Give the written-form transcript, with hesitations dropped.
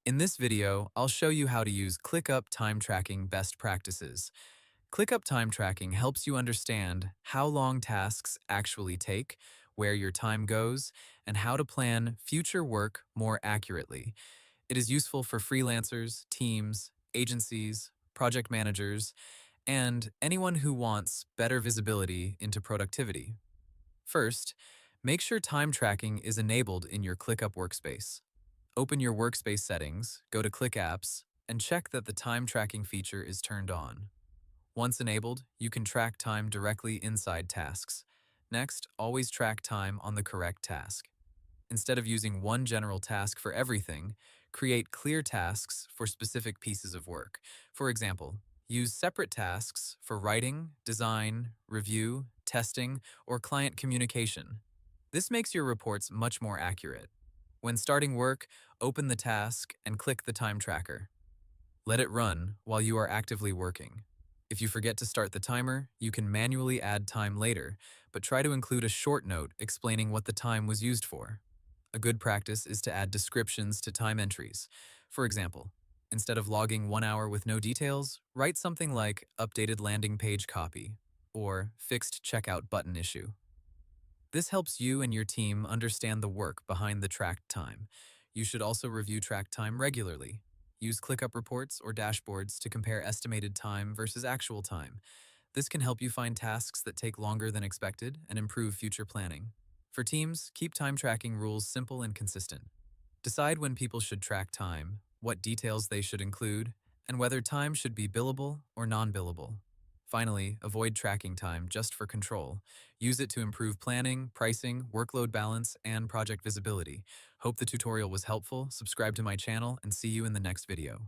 In this video, I'll show you how to use ClickUp time tracking best practices. ClickUp time tracking helps you understand how long tasks actually take, where your time goes, and how to plan future work more accurately. It is useful for freelancers, teams, agencies, project managers, and anyone who wants better visibility into productivity. First, make sure time tracking is enabled in your ClickUp workspace. Open your workspace settings, go to ClickApps, and check that the time tracking feature is turned on. Once enabled, you can track time directly inside tasks. Next, always track time on the correct task. Instead of using one general task for everything, create clear tasks for specific pieces of work. For example, use separate tasks for writing, design, review, testing, or client communication. This makes your reports much more accurate. When starting work, open the task and click the time tracker. Let it run while you are actively working. If you forget to start the timer, you can manually add time later, but try to include a short note explaining what the time was used for. A good practice is to add descriptions to time entries. For example, instead of logging 1 hour with no details, write something like updated landing page copy or fixed checkout button issue. This helps you and your team understand the work behind the tracked time. You should also review track time regularly. Use ClickUp reports or dashboards to compare estimated time versus actual time. This can help you find tasks that take longer than expected and improve future planning. For teams, keep time tracking rules simple and consistent. Decide when people should track time, what details they should include, and whether time should be billable or non-billable. Finally, avoid tracking time just for control. Use it to improve planning, pricing, workload balance, and project visibility. Hope the tutorial was helpful. Subscribe to my channel and see you in the next video.